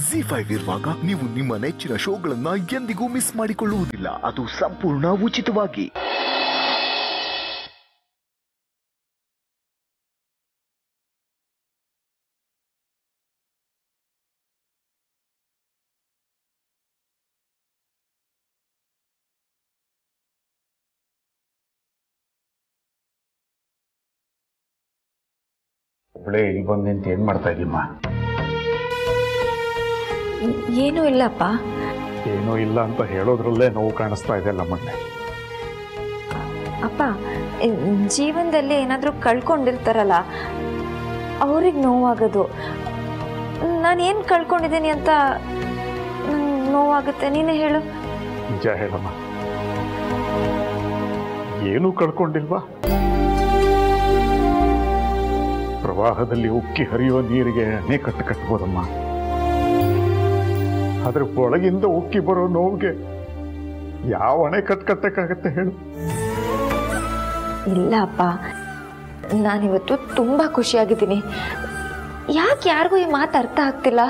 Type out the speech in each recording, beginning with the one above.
ZEE5 ಇರುವಾಗ ನೀವು ನಿಮ್ಮ ನೆಚ್ಚಿನ ಶೋಗಳನ್ನ ಎಂದಿಗೂ ಮಿಸ್ ಮಾಡಿಕೊಳ್ಳುವುದಿಲ್ಲ. ಅದು ಸಂಪೂರ್ಣ ಉಚಿತವಾಗಿ. ಒಳ್ಳೆ ಇಲ್ಲಿ ಬಂದು ನಿಂತು ಏನು ಮಾಡ್ತಾ ಇದ್ದೀಮ್ಮ? ಏನೂ ಇಲ್ಲಪ್ಪ. ಏನೂ ಇಲ್ಲ ಅಂತ ಹೇಳೋದ್ರಲ್ಲೇ ನೋವು ಕಾಣಿಸ್ತಾ ಇದೆ ನಮ್ಮನ್ನೇ. ಅಪ್ಪ, ಜೀವನದಲ್ಲಿ ಏನಾದರೂ ಕಳ್ಕೊಂಡಿರ್ತಾರಲ್ಲ ಅವ್ರಿಗೆ ನೋವಾಗೋದು. ನಾನೇನು ಕಳ್ಕೊಂಡಿದ್ದೀನಿ ಅಂತ ನಂಗೆ ನೋವಾಗುತ್ತೆ. ನೀನೇ ಹೇಳು. ನಿಜ ಹೇಳಮ್ಮ, ಏನೂ ಕಳ್ಕೊಂಡಿಲ್ವಾ? ಪ್ರವಾಹದಲ್ಲಿ ಉಕ್ಕಿ ಹರಿಯುವ ನೀರಿಗೆ ಅಣೆಕಟ್ಟು ಕಟ್ಬೋದಮ್ಮ. ಆದ್ರೆ ಒಳಗಿಂದ ಉಕ್ಕಿ ಬರೋ ನೋವಿಗೆ ಯಾವ ಅಣೆಕಟ್ಟು ಕಟ್ಟಕ್ಕಾಗತ್ತೆ ಹೇಳು? ಇಲ್ಲ ಅಪ್ಪ, ನಾನಿವತ್ತು ತುಂಬ ಖುಷಿಯಾಗಿದ್ದೀನಿ. ಯಾಕೆ ಯಾರಿಗೂ ಈ ಮಾತು ಅರ್ಥ ಆಗ್ತಿಲ್ಲ?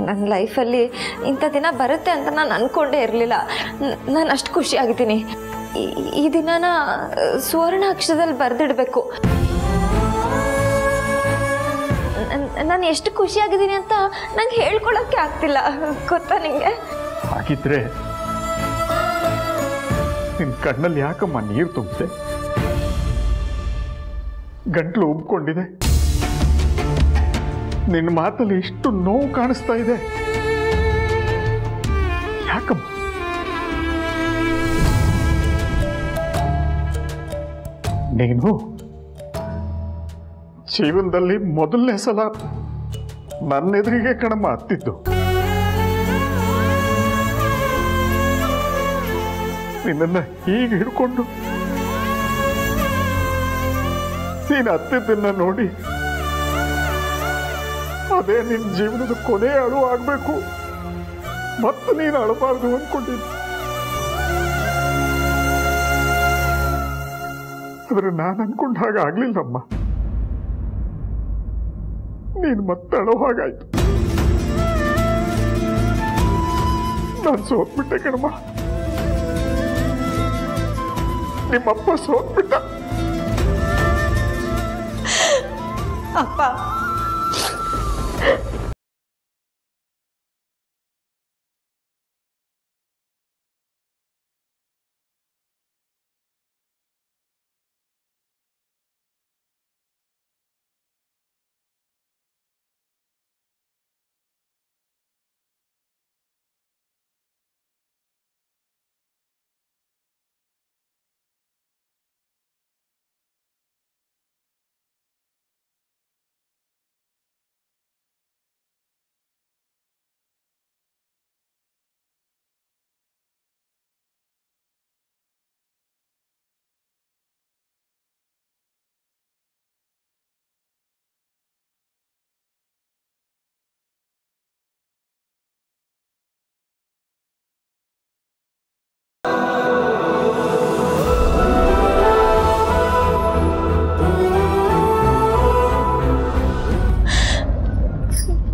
ನನ್ನ ಲೈಫಲ್ಲಿ ಇಂಥ ದಿನ ಬರುತ್ತೆ ಅಂತ ನಾನು ಅಂದ್ಕೊಂಡೇ ಇರಲಿಲ್ಲ. ನಾನು ಅಷ್ಟು ಖುಷಿಯಾಗಿದ್ದೀನಿ. ಈ ದಿನನ ಸುವರ್ಣ ಅಕ್ಷರದಲ್ಲಿ ಬರೆದಿಡಬೇಕು. ನಾನು ಎಷ್ಟು ಖುಷಿಯಾಗಿದ್ದೀನಿ ಅಂತ ನಂಗೆ ಹೇಳ್ಕೊಳಕ್ಕೆ ಆಗ್ತಿಲ್ಲ, ಗೊತ್ತಾ ನಿಂಗೆ? ಹಾಗಿದ್ರೆ ನಿನ್ನ ಕಣ್ಣಲ್ಲಿ ಯಾಕಮ್ಮ ನೀರು ತುಂಬಿದೆ? ಗಂಟ್ಲು ಉಬ್ಕೊಂಡಿದೆ. ನಿನ್ನ ಮಾತಲ್ಲಿ ಎಷ್ಟು ನೋವು ಕಾಣಿಸ್ತಾ ಇದೆ. ಯಾಕಮ್ಮ? ನೀನು ಜೀವನದಲ್ಲಿ ಮೊದಲನೇ ಸಲ ನನ್ನೆದುರಿಗೆ ಕಣಮ್ಮ ಹತ್ತಿದ್ದು. ನಿನ್ನನ್ನು ಹೀಗೆ ಹಿಡ್ಕೊಂಡು ನೀನು ಹತ್ತಿದ್ದನ್ನ ನೋಡಿ ಅದೇ ನಿನ್ನ ಜೀವನದ ಕೊನೆ ಅಳು ಆಗ್ಬೇಕು, ಮತ್ತೆ ನೀನು ಅಳಬಾರ್ದು ಅಂದ್ಕೊಂಡಿದ್ದೆ. ಆದ್ರೆ ನಾನು ಅನ್ಕೊಂಡ ಹಾಗೆ ಆಗ್ಲಿಲ್ಲಮ್ಮ. ನೀನು ಮತ್ತೆ ಅಳೋ ಹಾಗಾಯ್ತು. ನಾನು ಸೋತ್ಬಿಟ್ಟೆ ಕಣಮ್ಮ. ನಿಮ್ಮಪ್ಪ ಸೋತ್ಬಿಟ್ಟ. ಅಪ್ಪ,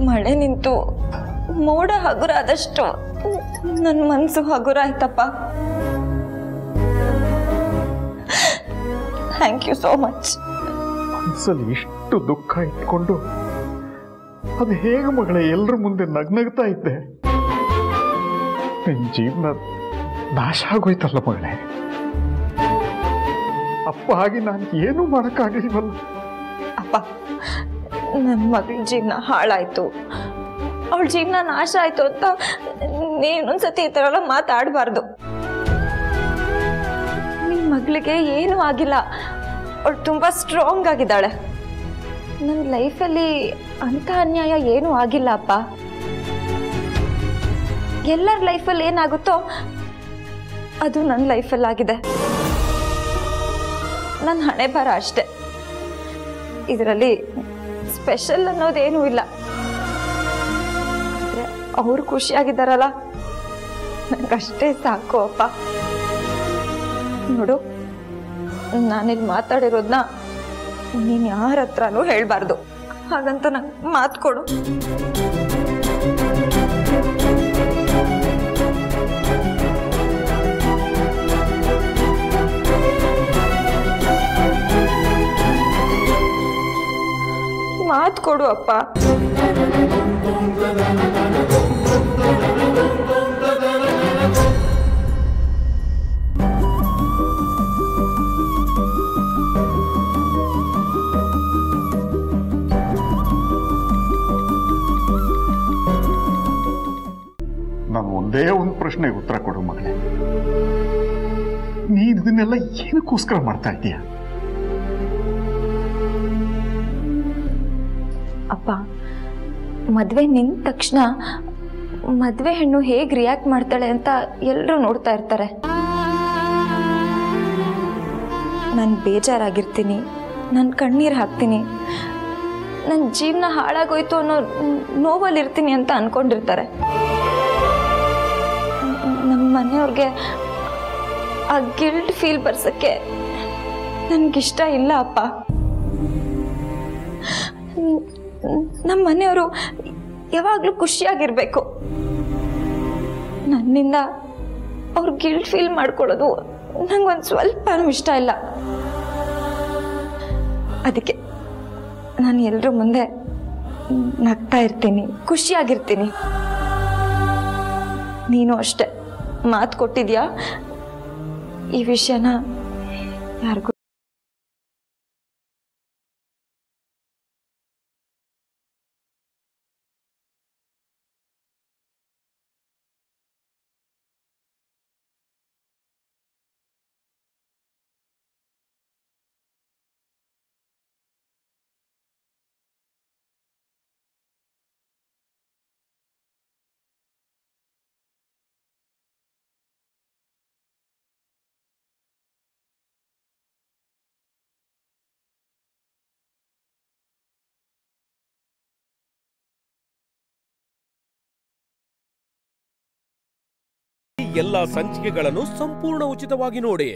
ಮಳೆ ನಿಂತು ಮೋಡ ಹಗುರ ಆದಷ್ಟು ನನ್ನ ಮನಸ್ಸು ಹಗುರ ಆಯ್ತಪ್ಪ. Thank you so much. ಮನಸ್ಸಲ್ಲಿ ಇಷ್ಟು ದುಃಖ ಇಟ್ಕೊಂಡು ಅದು ಹೇಗೆ ಮಗಳೇ ಎಲ್ಲರ ಮುಂದೆ ನಗ್ನಗ್ತಾ ಇದ್ದೆ? ನಿನ್ನ ಜೀವನ ನಾಶ ಆಗೋಯ್ತಲ್ಲ ಮಗಳೇ. ಅಪ್ಪ ಆಗಿ ನಾನು ಏನೂ ಮಾಡೋಕ್ಕಾಗಲಿಲ್ವಲ್ಲ. ಅಪ್ಪ, ನನ್ನ ಮಗಳ ಜೀವನ ಹಾಳಾಯ್ತು, ಅವಳ ಜೀವನ ನಾಶ ಆಯ್ತು ಅಂತ ನೀನೊಂದ್ಸತಿ ಈ ಥರ ಎಲ್ಲ ಮಾತಾಡಬಾರ್ದು. ನಿಮ್ಮ ಮಗಳಿಗೆ ಏನೂ ಆಗಿಲ್ಲ, ಅವಳು ತುಂಬ ಸ್ಟ್ರಾಂಗ್ ಆಗಿದ್ದಾಳೆ. ನನ್ನ ಲೈಫಲ್ಲಿ ಅಂಥ ಅನ್ಯಾಯ ಏನೂ ಆಗಿಲ್ಲ ಅಪ್ಪ. ಎಲ್ಲರ ಲೈಫಲ್ಲಿ ಏನಾಗುತ್ತೋ ಅದು ನನ್ನ ಲೈಫಲ್ಲಿ ಆಗಿದೆ. ನನ್ನ ಹಣೆ ಬರ ಅಷ್ಟೆ. ಇದರಲ್ಲಿ ಸ್ಪೆಷಲ್ ಅನ್ನೋದೇನೂ ಇಲ್ಲ. ಅವ್ರು ಖುಷಿಯಾಗಿದ್ದಾರಲ್ಲ, ನನಗಷ್ಟೇ ಸಾಕು ಅಪ್ಪ. ನೋಡು, ನಾನಿಲ್ಲಿ ಮಾತಾಡಿರೋದನ್ನ ನೀನು ಯಾರ ಹತ್ರನೂ ಹೇಳಬಾರ್ದು. ಹಾಗಂತ ನಂಗೆ ಮಾತು ಕೊಡು. ಮಾತು ಕೊಡು ಅಪ್ಪ. ನಾನು ಒಂದೇ ಒಂದು ಪ್ರಶ್ನೆಗೆ ಉತ್ತರ ಕೊಡು ಮಗಳೇ. ನೀನು ಇದನ್ನೆಲ್ಲ ಏನಕ್ಕೋಸ್ಕರ ಮಾಡ್ತಾ ಇದ್ದೀಯ? ಅಪ್ಪ, ಮದುವೆ ನಿಂತ ತಕ್ಷಣ ಮದುವೆ ಹೆಣ್ಣು ಹೇಗೆ ರಿಯಾಕ್ಟ್ ಮಾಡ್ತಾಳೆ ಅಂತ ಎಲ್ಲರೂ ನೋಡ್ತಾ ಇರ್ತಾರೆ. ನಾನು ಬೇಜಾರಾಗಿರ್ತೀನಿ, ನಾನು ಕಣ್ಣೀರು ಹಾಕ್ತೀನಿ, ನನ್ನ ಜೀವನ ಹಾಳಾಗೋಯ್ತು ಅನ್ನೋ ನೋವಲ್ಲಿರ್ತೀನಿ ಅಂತ ಅನ್ಕೊಂಡಿರ್ತಾರೆ. ನಮ್ಮ ಮನೆಯವ್ರಿಗೆ ಆ ಗಿಲ್ಟ್ ಫೀಲ್ ಬರ್ಸಕ್ಕೆ ನನಗಿಷ್ಟ ಇಲ್ಲ ಅಪ್ಪ. ನಮ್ಮ ಮನೆಯವರು ಯಾವಾಗಲೂ ಖುಷಿಯಾಗಿರ್ಬೇಕು. ನನ್ನಿಂದ ಅವ್ರು ಗಿಲ್ಟ್ ಫೀಲ್ ಮಾಡ್ಕೊಳ್ಳೋದು ನಂಗೊಂದು ಸ್ವಲ್ಪನೂ ಇಷ್ಟ ಇಲ್ಲ. ಅದಕ್ಕೆ ನಾನು ಎಲ್ಲರ ಮುಂದೆ ನಗ್ತಾ ಇರ್ತೀನಿ, ಖುಷಿಯಾಗಿರ್ತೀನಿ. ನೀನು ಅಷ್ಟೆ ಮಾತು ಕೊಟ್ಟಿದ್ಯಾ, ಈ ವಿಷಯನ ಯಾರಿಗೂ ಎಲ್ಲಾ ಸಂಚಿಕೆಗಳನ್ನು ಸಂಪೂರ್ಣ ಉಚಿತವಾಗಿ ನೋಡಿ.